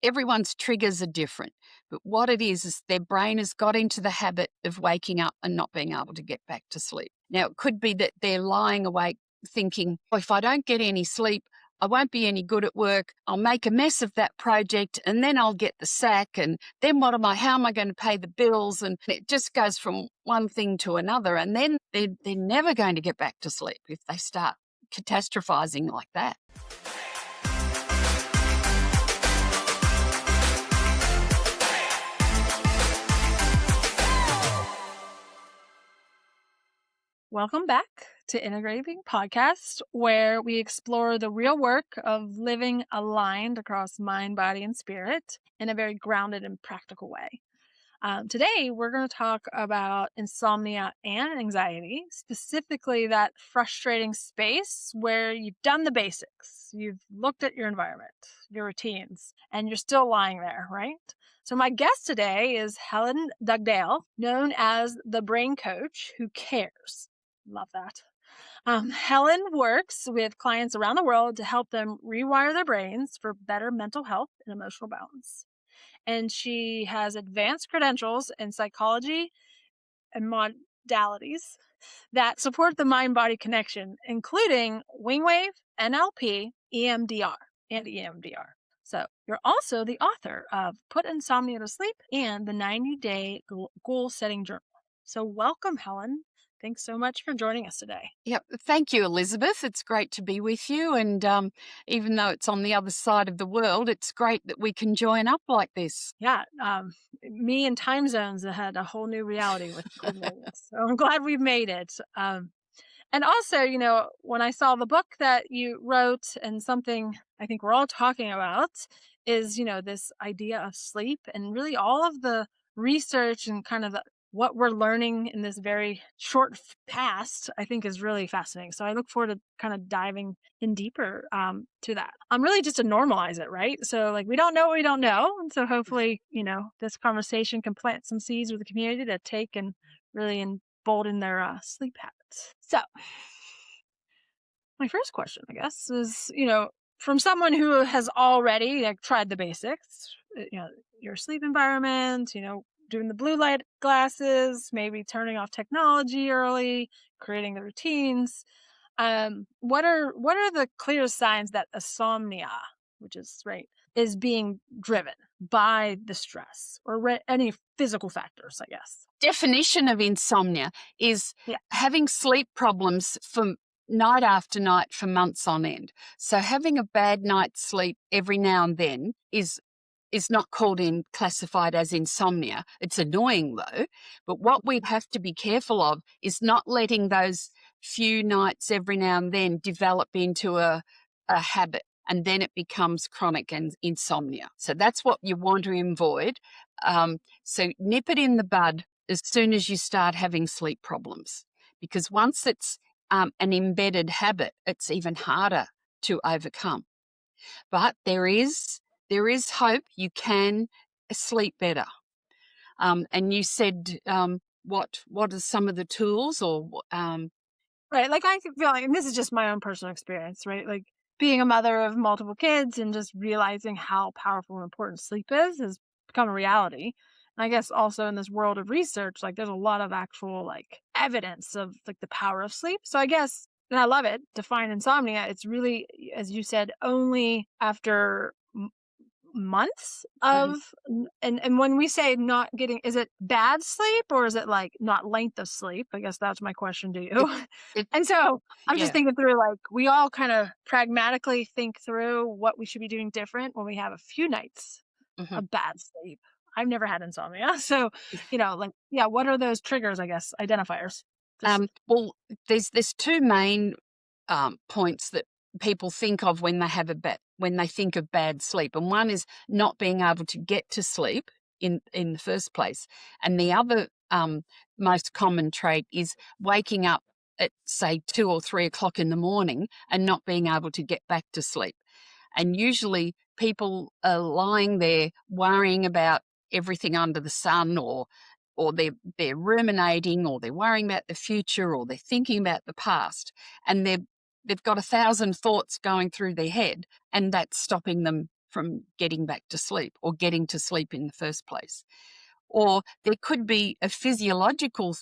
everyone's triggers are different, but what it is their brain has got into the habit of waking up and not being able to get back to sleep. Now, it could be that they're lying awake thinking, "Oh, if I don't get any sleep, I won't be any good at work. I'll make a mess of that project and then I'll get the sack. And then how am I going to pay the bills?" And it just goes from one thing to another. And then they're never going to get back to sleep if they start catastrophizing like that. Welcome back to Integrating Podcast, where we explore the real work of living aligned across mind, body, and spirit in a very grounded and practical way. Today, we're going to talk about insomnia and anxiety, specifically that frustrating space where you've done the basics, you've looked at your environment, your routines, and you're still lying there, right? So my guest today is Helen Dugdale, known as the Brain Coach Who Cares. Love that. Helen works with clients around the world to help them rewire their brains for better mental health and emotional balance. And she has advanced credentials in psychology and modalities that support the mind-body connection, including Wingwave, NLP, EMDR, and EMDR. So you're also the author of Put Insomnia to Sleep and the 90-Day Goal-Setting Journal. So welcome, Helen. Thanks so much for joining us today. Yep. Thank you, Elizabeth. It's great to be with you. And even though it's on the other side of the world, it's great that we can join up like this. Yeah. Me and time zones had a whole new reality with this. So I'm glad we've made it. And also, when I saw the book that you wrote, and something I think we're all talking about is, this idea of sleep and really all of the research and kind of what we're learning in this very short past, I think is really fascinating. So I look forward to kind of diving in deeper to that. I'm really just to normalize it, right? So we don't know what we don't know. And so hopefully, this conversation can plant some seeds with the community to take and really embolden their sleep habits. So my first question, I guess, is, from someone who has already tried the basics, your sleep environment, doing the blue light glasses, maybe turning off technology early, creating the routines. What are the clear signs that insomnia, which is is being driven by the stress or any physical factors, I guess? Definition of insomnia is having sleep problems for night after night for months on end. So having a bad night's sleep every now and then is not classified as insomnia. It's annoying though, but what we have to be careful of is not letting those few nights every now and then develop into a habit, and then it becomes chronic and insomnia. So that's what you want to avoid. So nip it in the bud as soon as you start having sleep problems, because once it's an embedded habit, it's even harder to overcome. But there is hope. You can sleep better. And you said, what are some of the tools or? Right. I feel and this is just my own personal experience, right? Being a mother of multiple kids and just realizing how powerful and important sleep has become a reality. And I guess also in this world of research, there's a lot of actual evidence of the power of sleep. So I guess, and I love it, define insomnia. It's really, as you said, only after months of and when we say not getting, is it bad sleep or is it not length of sleep? I guess that's my question to you. And so I'm just thinking through, we all kind of pragmatically think through what we should be doing different when we have a few nights of bad sleep. I've never had insomnia, so what are those triggers, I guess, identifiers? Well, there's two main points that people think of when they think of bad sleep, and one is not being able to get to sleep in the first place, and the other most common trait is waking up at say 2 or 3 o'clock in the morning and not being able to get back to sleep. And usually people are lying there worrying about everything under the sun, or they're ruminating, or they're worrying about the future, or they're thinking about the past, and they've got 1,000 thoughts going through their head, and that's stopping them from getting back to sleep or getting to sleep in the first place. Or there could be a physiological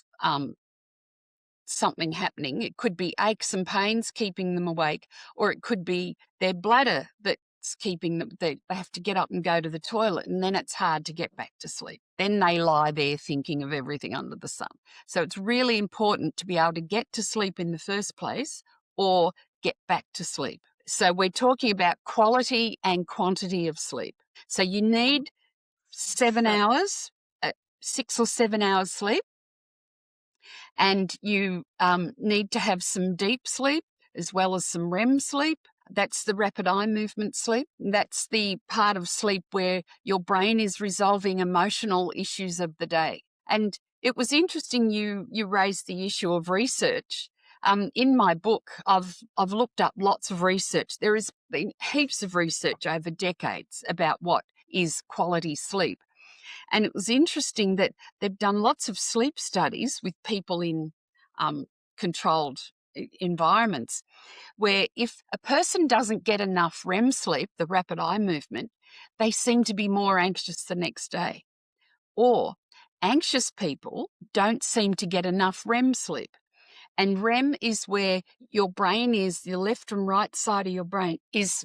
something happening. It could be aches and pains keeping them awake, or it could be their bladder that's keeping them, they have to get up and go to the toilet, and then it's hard to get back to sleep. Then they lie there thinking of everything under the sun. So it's really important to be able to get to sleep in the first place or get back to sleep. So we're talking about quality and quantity of sleep. So you need 7 hours, 6 or 7 hours sleep. And you need to have some deep sleep as well as some REM sleep. That's the rapid eye movement sleep. That's the part of sleep where your brain is resolving emotional issues of the day. And it was interesting you raised the issue of research. In my book, I've looked up lots of research. There has been heaps of research over decades about what is quality sleep. And it was interesting that they've done lots of sleep studies with people in controlled environments, where if a person doesn't get enough REM sleep, the rapid eye movement, they seem to be more anxious the next day. Or anxious people don't seem to get enough REM sleep. And REM is where your brain is, the left and right side of your brain is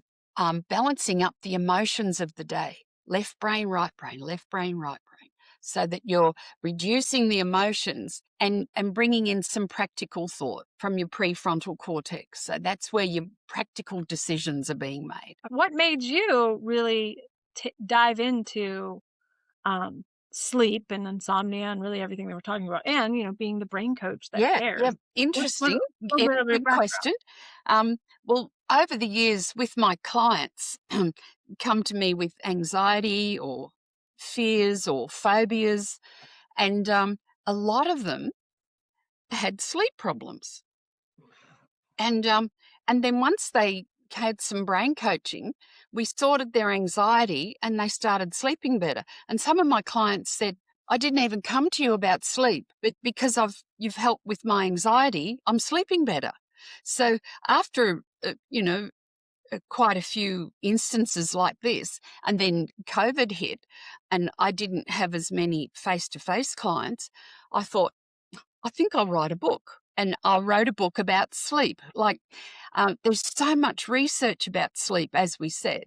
balancing up the emotions of the day. Left brain, right brain, left brain, right brain, so that you're reducing the emotions and bringing in some practical thought from your prefrontal cortex. So that's where your practical decisions are being made. What made you really dive into sleep and insomnia and really everything that we're talking about, and being the brain coach that Yeah, cares? interesting. What Yeah, bit of your good background? question. Well, over the years with my clients, come to me with anxiety or fears or phobias, and a lot of them had sleep problems. And then once they had some brain coaching, we sorted their anxiety and they started sleeping better. And some of my clients said, I didn't even come to you about sleep, but because you've helped with my anxiety, I'm sleeping better. So after, quite a few instances like this, and then COVID hit and I didn't have as many face-to-face clients, I thought, I think I'll write a book. And I wrote a book about sleep. There's so much research about sleep, as we said,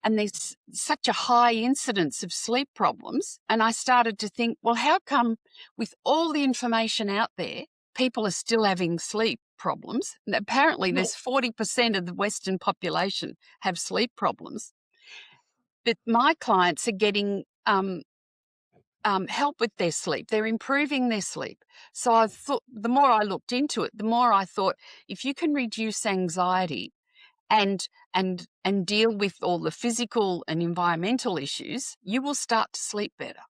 and there's such a high incidence of sleep problems. And I started to think, well, how come with all the information out there, people are still having sleep problems? And apparently there's 40% of the Western population have sleep problems. But my clients are getting help with their sleep. They're improving their sleep. So I thought, the more I looked into it, the more I thought, if you can reduce anxiety and deal with all the physical and environmental issues, you will start to sleep better.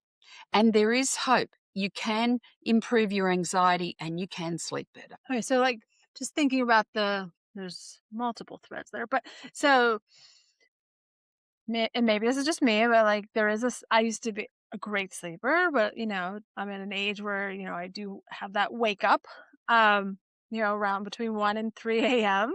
And there is hope. You can improve your anxiety and you can sleep better. Okay, so just thinking about there's multiple threads there, but so and maybe this is just me, but there is this. I used to be a great sleeper, but I'm at an age where I do have that wake up, around between 1 and 3 a.m.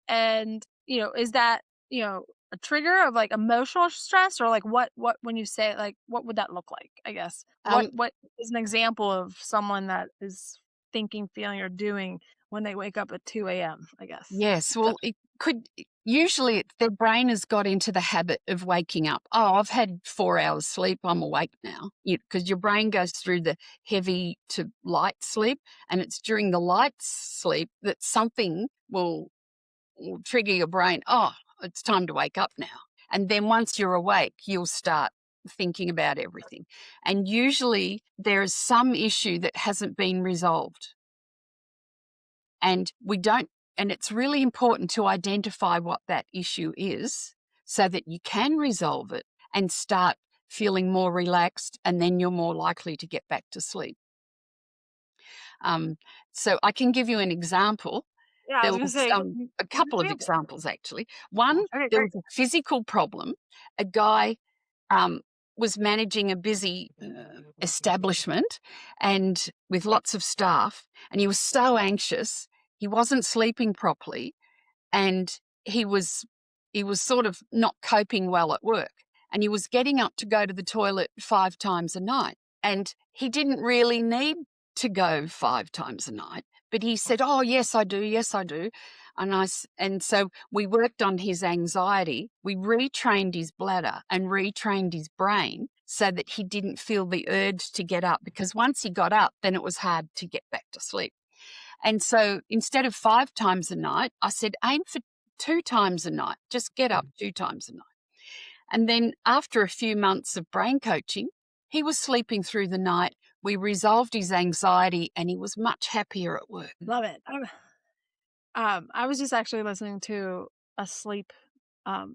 And is that a trigger of emotional stress, or what when you say it, what would that look like? I guess what is an example of someone that is thinking, feeling, or doing when they wake up at 2 a.m. I guess. Yes, well, it could usually their brain has got into the habit of waking up. Oh, I've had 4 hours sleep, I'm awake now. Because your brain goes through the heavy to light sleep, and it's during the light sleep that something will trigger your brain. Oh, it's time to wake up now. And then once you're awake, you'll start thinking about everything. And usually there is some issue that hasn't been resolved. And it's really important to identify what that issue is so that you can resolve it and start feeling more relaxed, and then you're more likely to get back to sleep. So I can give you an example. Yeah, I was going to say a couple of examples, actually. One, okay, there great. was a physical problem. A guy was managing a busy establishment and with lots of staff, and he was so anxious. He wasn't sleeping properly, and he was he was sort of not coping well at work, and he was getting up to go to the toilet 5 times a night. And he didn't really need to go 5 times a night, but he said, "Oh, yes, I do. Yes, I do." And so we worked on his anxiety. We retrained his bladder and retrained his brain so that he didn't feel the urge to get up, because once he got up, then it was hard to get back to sleep. And so instead of 5 times a night, I said, aim for 2 times a night. Just get up 2 times a night. And then after a few months of brain coaching, he was sleeping through the night. We resolved his anxiety and he was much happier at work. Love it. I was just actually listening to a sleep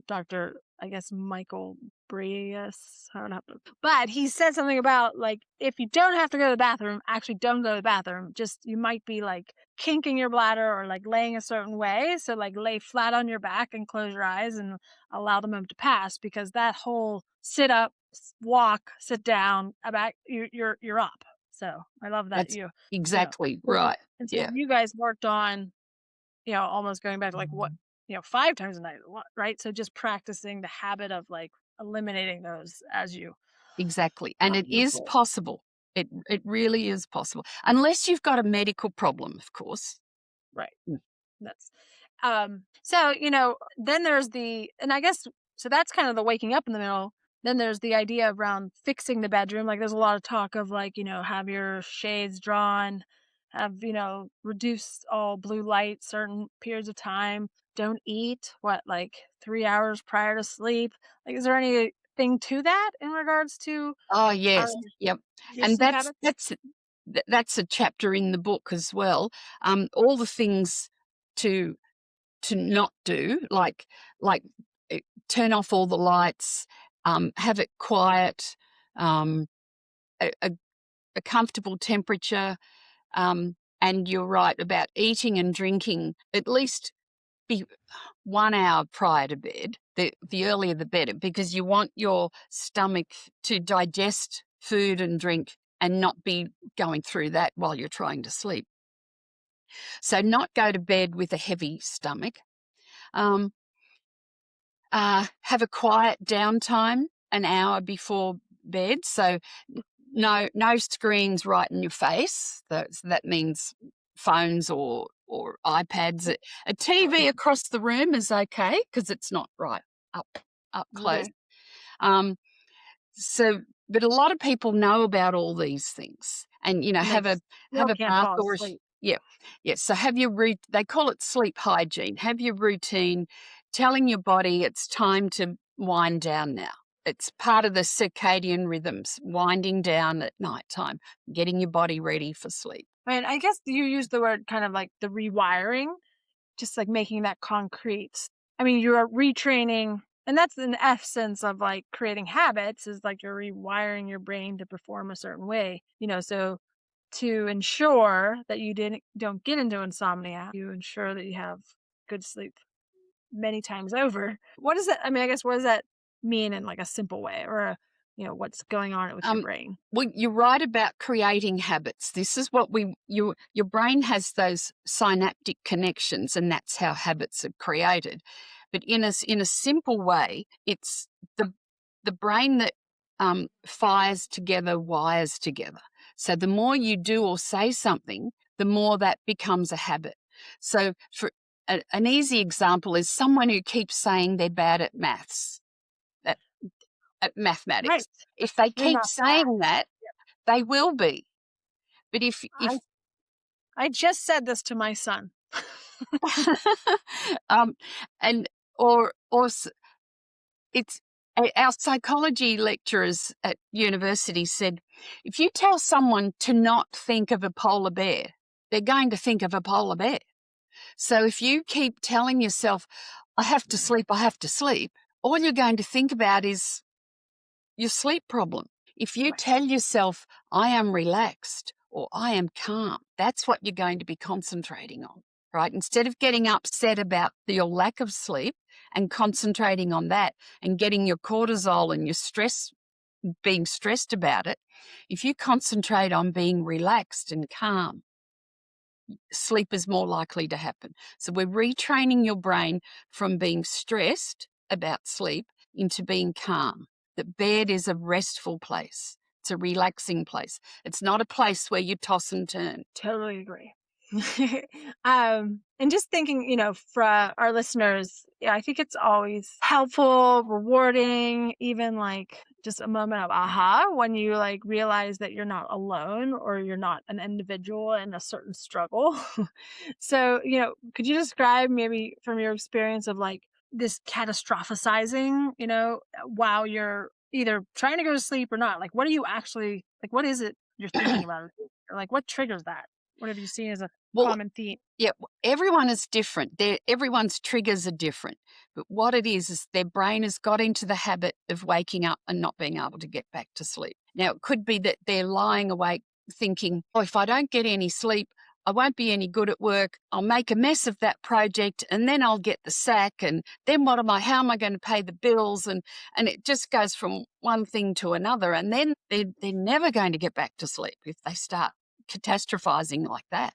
doctor, I guess Michael Breas. I don't know, but he said something about, like, if you don't have to go to the bathroom, actually don't go to the bathroom. Just, you might be like kinking your bladder or like laying a certain way. So like lay flat on your back and close your eyes and allow the moment to pass, because that whole sit up, walk, sit down, about you're up. So I love that. That's exactly right. And so Yeah, you guys worked on, almost going back to like what, 5 times a night, right? So just practicing the habit of like eliminating those as you exactly. And it move is forward. possible. It really is possible. Unless you've got a medical problem, of course. Right. Mm. That's so then there's and I guess, so that's kind of the waking up in the middle. Then there's the idea around fixing the bedroom. Like there's a lot of talk of like, have your shades drawn, have, reduce all blue light certain periods of time, don't eat like 3 hours prior to sleep. Like, is there anything to that in regards to Oh, yes. um, Yep. your And sleep habits? that's a chapter in the book as well. All the things to not do, like turn off all the lights, have it quiet, um, a comfortable temperature, and you're right about eating and drinking. At least be 1 hour prior to bed. The earlier the better, because you want your stomach to digest food and drink and not be going through that while you're trying to sleep. So not go to bed with a heavy stomach. Um, have a quiet downtime an hour before bed. So no screens right in your face. So that means phones or iPads. A TV across the room is okay because it's not right up close. Okay. So, but a lot of people know about all these things, and And they have a still can't bath fall or asleep. yeah. So have your they call it sleep hygiene. Have your routine, telling your body it's time to wind down now. It's part of the circadian rhythms, winding down at nighttime, getting your body ready for sleep. And I guess you use the word kind of like the rewiring, just like making that concrete. I mean, you're retraining, and that's an essence of like creating habits, is like you're rewiring your brain to perform a certain way, so to ensure that you don't get into insomnia, you ensure that you have good sleep many times over. What does that, I mean, I guess, what does that mean in like a simple way, or what's going on with your brain? Well, you're right about creating habits. This is what your brain has those synaptic connections, and that's how habits are created. But in a simple way, it's the brain that fires together, wires together. So the more you do or say something, the more that becomes a habit. So for an easy example is someone who keeps saying they're bad at maths, at mathematics. Right. If they You're keep not bad. saying that, they will be. But if I just said this to my son. um, and it's our psychology lecturers at university said, if you tell someone to not think of a polar bear, they're going to think of a polar bear. So if you keep telling yourself, I have to sleep, all you're going to think about is your sleep problem. If you Right. tell yourself, I am relaxed or I am calm, that's what you're going to be concentrating on, right? Instead of getting upset about your lack of sleep and concentrating on that and getting your cortisol and your stress, being stressed about it, if you concentrate on being relaxed and calm, sleep is more likely to happen. So we're retraining your brain from being stressed about sleep into being calm. That bed is a restful place. It's a relaxing place. It's not a place where you toss and turn. Totally agree. And just thinking, for our listeners, I think it's always helpful, rewarding, even like just a moment of aha when you like realize that you're not alone or you're not an individual in a certain struggle. So, could you describe maybe from your experience of like this catastrophizing, while you're either trying to go to sleep or not? Like, what are you actually, like, what is it you're thinking about? Or like, what triggers that? What have you seen as a Well, common theme? yeah, everyone is different. Everyone's triggers are different. But what it is their brain has got into the habit of waking up and not being able to get back to sleep. Now, it could be that they're lying awake thinking, oh, if I don't get any sleep, I won't be any good at work. I'll make a mess of that project and then I'll get the sack. And then how am I going to pay the bills? And it just goes from one thing to another. And then they're never going to get back to sleep if they start catastrophizing like that.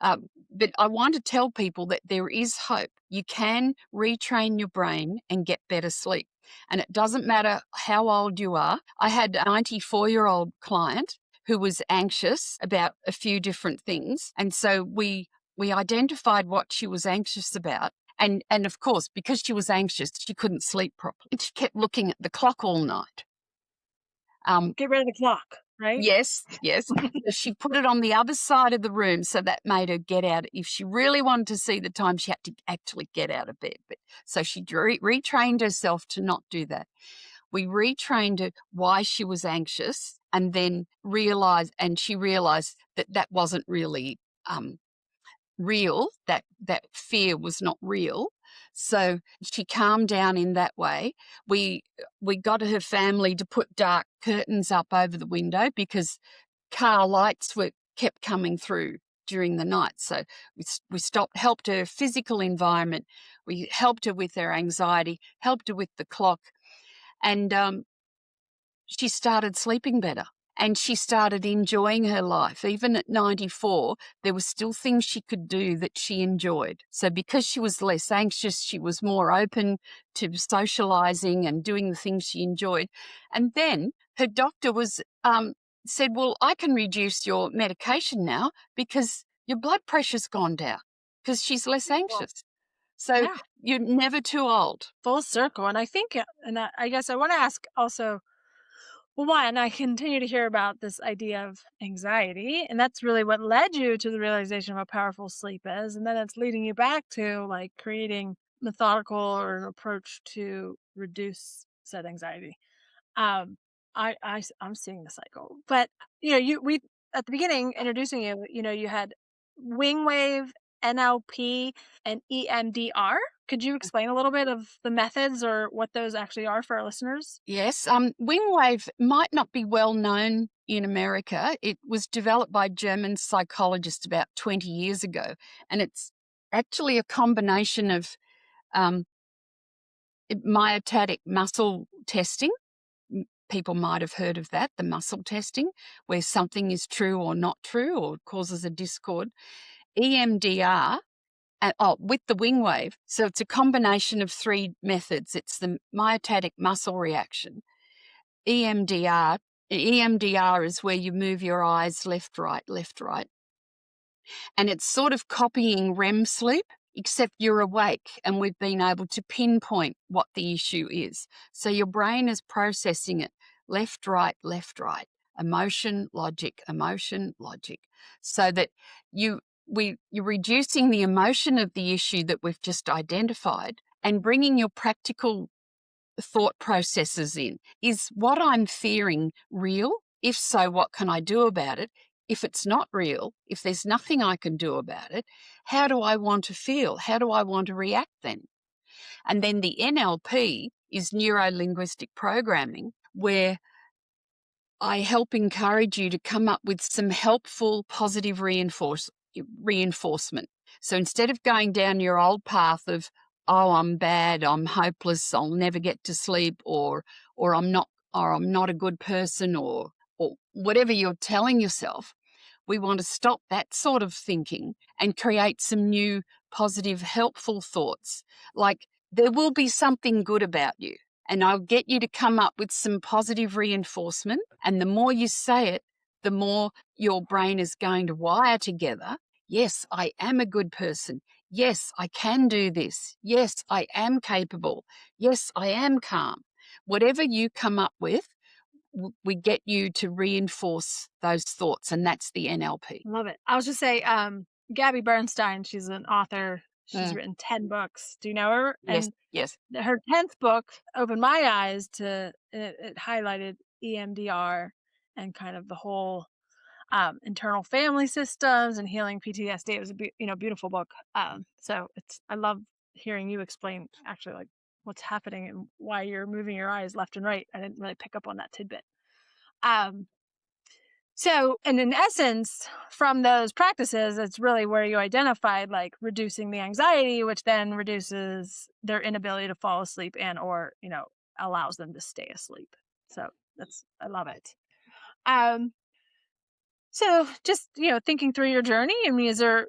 But I want to tell people that there is hope. You can retrain your brain and get better sleep. And it doesn't matter how old you are. I had a 94-year-old client who was anxious about a few different things. And so we identified what she was anxious about. And of course, because she was anxious, she couldn't sleep properly. She kept looking at the clock all night. Get rid of the clock, right? Yes. She put it on the other side of the room, so that made her get out. If she really wanted to see the time, she had to actually get out of bed. So she retrained herself to not do that. We retrained her why she was anxious, and then she realized that that wasn't really real, that fear was not real. So she calmed down in that way. We got her family to put dark curtains up over the window because car lights kept coming through during the night. So we helped her physical environment. We helped her with her anxiety, helped her with the clock, and she started sleeping better. And she started enjoying her life. Even at 94, there were still things she could do that she enjoyed. So because she was less anxious, she was more open to socializing and doing the things she enjoyed. And then her doctor said, well, I can reduce your medication now because your blood pressure's gone down because she's less anxious. So Yeah. You're never too old. Full circle. And I think, I guess I want to ask also, well, one, I continue to hear about this idea of anxiety, and that's really what led you to the realization of how powerful sleep is. And then it's leading you back to like creating methodical or an approach to reduce said anxiety. Um, I'm seeing the cycle, but we at the beginning introducing you, you had Wingwave, NLP, and EMDR. Could you explain a little bit of the methods or what those actually are for our listeners? Yes, Wingwave might not be well known in America. It was developed by German psychologists about 20 years ago, and it's actually a combination of myotatic muscle testing. People might have heard of that, the muscle testing, where something is true or not true or causes a discord. EMDR, with the Wingwave. So it's a combination of three methods. It's the myotatic muscle reaction. EMDR is where you move your eyes left, right, left, right. And it's sort of copying REM sleep, except you're awake and we've been able to pinpoint what the issue is. So your brain is processing it left, right, emotion, logic, so that you're reducing the emotion of the issue that we've just identified and bringing your practical thought processes in. Is what I'm fearing real? If so, what can I do about it? If it's not real, if there's nothing I can do about it, how do I want to feel? How do I want to react then? And then the NLP is neuro-linguistic programming, where I help encourage you to come up with some helpful, positive reinforcement. So instead of going down your old path of, oh, I'm bad, I'm hopeless, I'll never get to sleep, or I'm not a good person, or whatever you're telling yourself, we want to stop that sort of thinking and create some new, positive, helpful thoughts. Like, there will be something good about you. And I'll get you to come up with some positive reinforcement. And the more you say it, the more your brain is going to wire together. Yes, I am a good person. Yes, I can do this. Yes, I am capable. Yes, I am calm. Whatever you come up with, we get you to reinforce those thoughts, and that's the NLP. Love it. I was just say, Gabby Bernstein, she's an author. She's written 10 books. Do you know her? Yes, And yes. her 10th book opened my eyes to it highlighted EMDR and kind of the whole internal family systems and healing PTSD. It was a beautiful book. So I love hearing you explain actually like what's happening and why you're moving your eyes left and right. I didn't really pick up on that tidbit. So, and in essence, from those practices, it's really where you identified like reducing the anxiety, which then reduces their inability to fall asleep and or, allows them to stay asleep. So I love it. So just, thinking through your journey, I mean, is there,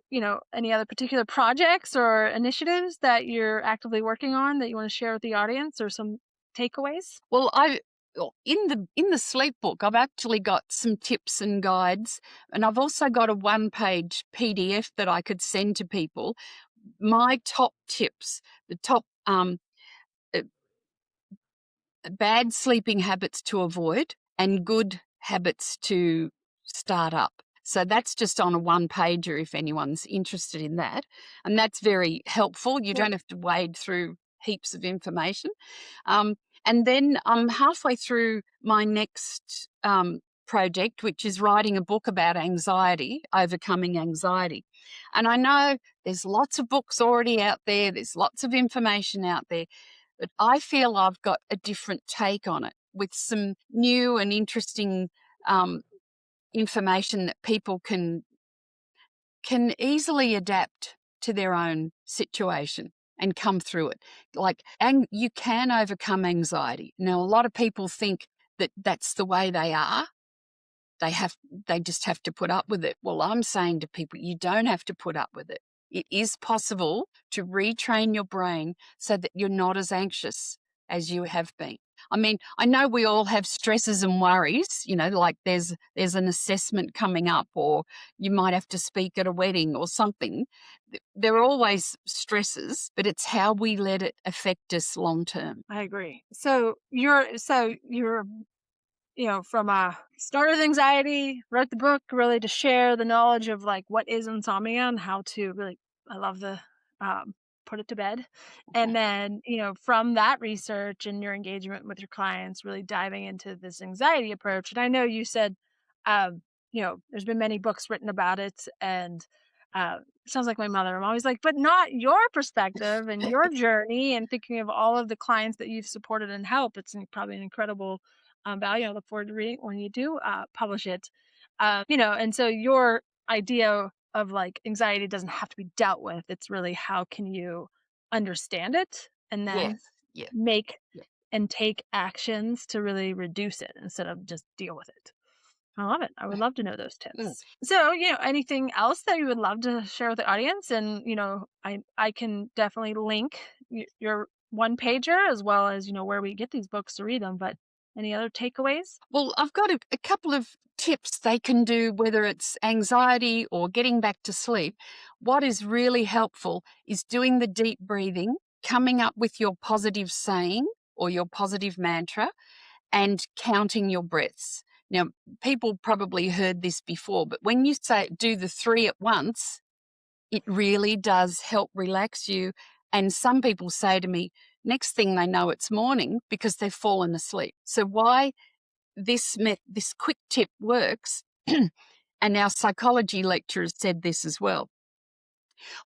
any other particular projects or initiatives that you're actively working on that you want to share with the audience or some takeaways? Well, in the sleep book, I've actually got some tips and guides, and I've also got a one-page PDF that I could send to people. My top tips, the top bad sleeping habits to avoid and good habits to start up. So that's just on a one-pager if anyone's interested in that. And that's very helpful. You don't have to wade through heaps of information. And then I'm halfway through my next project, which is writing a book about anxiety, overcoming anxiety. And I know there's lots of books already out there. There's lots of information out there. But I feel I've got a different take on it with some new and interesting information that people can easily adapt to their own situation and come through it. And you can overcome anxiety. Now, a lot of people think that that's the way they are. They just have to put up with it. Well, I'm saying to people, you don't have to put up with it. It is possible to retrain your brain so that you're not as anxious as you have been. I mean, I know we all have stresses and worries, like there's an assessment coming up, or you might have to speak at a wedding or something. There are always stresses, but it's how we let it affect us long term. I agree. So you're from a start with anxiety, wrote the book really to share the knowledge of like what is insomnia and how to really, I love the put it to bed. And then, from that research and your engagement with your clients, really diving into this anxiety approach. And I know you said, there's been many books written about it, and sounds like my mother. I'm always like, but not your perspective and your journey, and thinking of all of the clients that you've supported and helped. It's probably an incredible value. I look forward to reading when you do publish it. And so your idea of like anxiety doesn't have to be dealt with. It's really how can you understand it and then make and take actions to really reduce it instead of just deal with it. I love it. I would love to know those tips. So, anything else that you would love to share with the audience? And, I can definitely link your one pager as well as, where we get these books to read them. But any other takeaways? Well, I've got a couple of tips they can do, whether it's anxiety or getting back to sleep. What is really helpful is doing the deep breathing, coming up with your positive saying or your positive mantra, and counting your breaths. Now, people probably heard this before, but when you say do the 3 at once, it really does help relax you. And some people say to me, next thing they know, it's morning because they've fallen asleep. So why this quick tip works, and our psychology lecturers said this as well.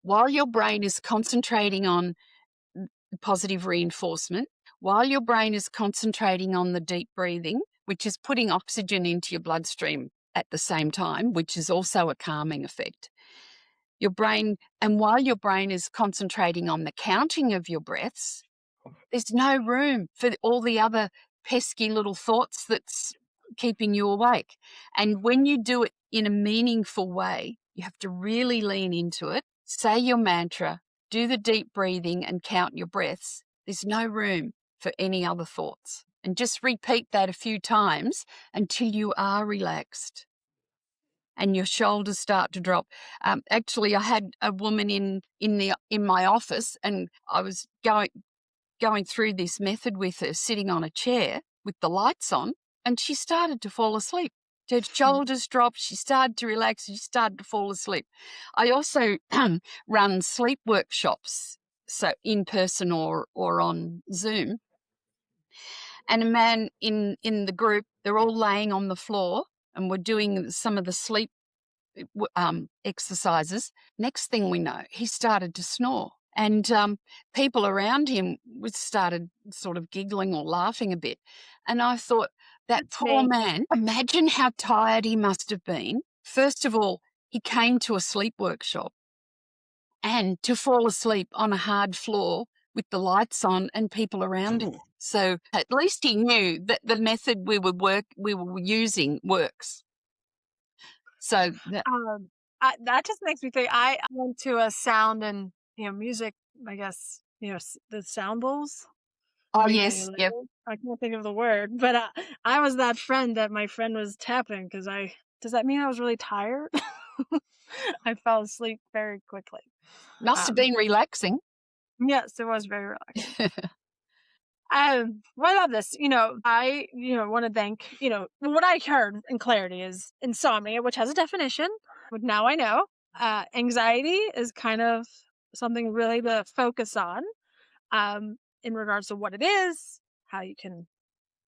While your brain is concentrating on positive reinforcement, while your brain is concentrating on the deep breathing, which is putting oxygen into your bloodstream at the same time, which is also a calming effect. While your brain is concentrating on the counting of your breaths, there's no room for all the other pesky little thoughts that's keeping you awake. And when you do it in a meaningful way, you have to really lean into it, say your mantra, do the deep breathing and count your breaths. There's no room for any other thoughts. And just repeat that a few times until you are relaxed and your shoulders start to drop. Actually, I had a woman in my office, and I was going through this method with her, sitting on a chair with the lights on, and she started to fall asleep. Her shoulders dropped, she started to relax, she started to fall asleep. I also run sleep workshops, so in person or on Zoom. And a man in the group, they're all laying on the floor, and we're doing some of the sleep exercises. Next thing we know, he started to snore. And people around him started sort of giggling or laughing a bit. And I thought, that poor man, imagine how tired he must have been. First of all, he came to a sleep workshop, and to fall asleep on a hard floor with the lights on and people around him. So at least he knew that the method we were using works. So that just makes me think. I went to a sound and music, I guess, the sound bowls. Oh, yes, yep. I can't think of the word, but I was that friend that my friend was tapping because does that mean I was really tired? I fell asleep very quickly. Must have been relaxing. Yes, it was very relaxing. I love this. I want to thank, what I heard in clarity is insomnia, which has a definition, but now I know. Anxiety is kind of something really to focus on in regards to what it is, how you can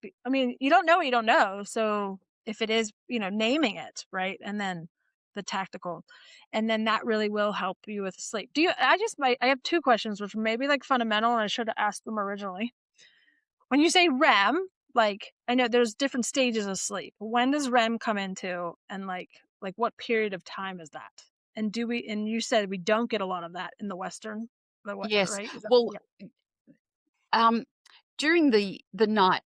you don't know what you don't know. So if it is, naming it, right? And then the tactical, and then that really will help you with sleep. I have two questions, which may be like fundamental, and I should have asked them originally. When you say REM, like, I know there's different stages of sleep. When does REM come into, and like what period of time is that? And you said we don't get a lot of that in the Western, yes. right? Well, during the night,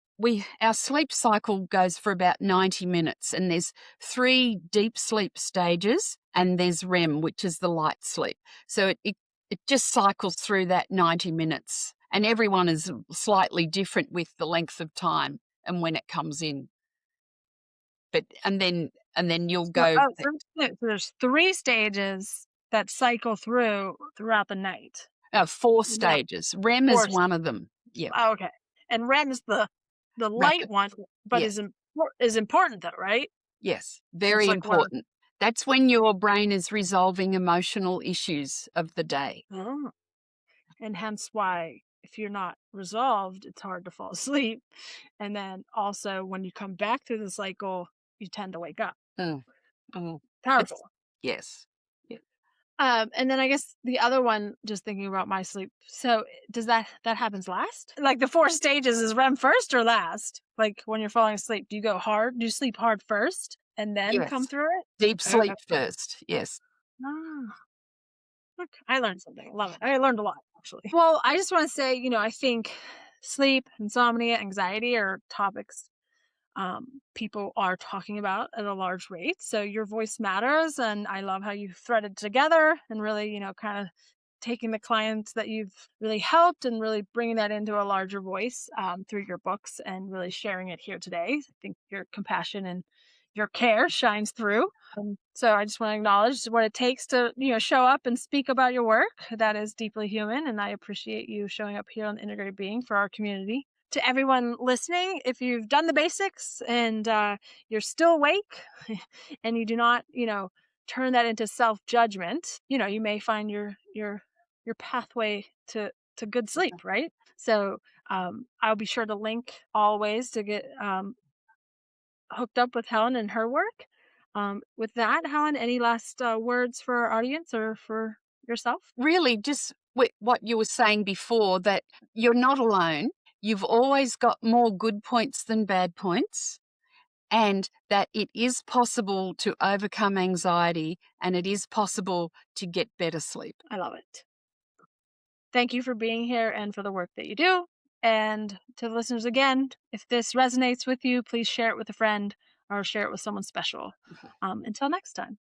our sleep cycle goes for about 90 minutes, and there's 3 deep sleep stages, and there's REM, which is the light sleep. So it just cycles through that 90 minutes, and everyone is slightly different with the length of time and when it comes in. But and then you'll go. So there's 3 stages that cycle throughout the night. 4 stages. REM is one of them. Yeah. Oh, okay. And REM is the light one, but yes. is important though, right? Yes, very important. That's when your brain is resolving emotional issues of the day. Oh. And hence why if you're not resolved, it's hard to fall asleep. And then also when you come back to the cycle, you tend to wake up. Powerful. Yes. And then I guess the other one, just thinking about my sleep. So does that happens last? Like the 4 stages, is REM first or last? Like when you're falling asleep, do you go hard? Do you sleep hard first and then come through it? Deep sleep first. Yes. Look, I learned something. Love it. I learned a lot, actually. Well, I just want to say, I think sleep, insomnia, anxiety are topics people are talking about at a large rate. So your voice matters. And I love how you threaded together and really, kind of taking the clients that you've really helped and really bringing that into a larger voice through your books and really sharing it here today. I think your compassion and your care shines through. So I just want to acknowledge what it takes to, show up and speak about your work. That is deeply human. And I appreciate you showing up here on the Integrated Being for our community. To everyone listening, if you've done the basics and you're still awake and you do not, turn that into self-judgment, you may find your pathway to good sleep, right? So I'll be sure to link always to get hooked up with Helen and her work. With that, Helen, any last words for our audience or for yourself? Really, just what you were saying before, that you're not alone. You've always got more good points than bad points, and that it is possible to overcome anxiety, and it is possible to get better sleep. I love it. Thank you for being here and for the work that you do. And to the listeners again, if this resonates with you, please share it with a friend or share it with someone special. Until next time.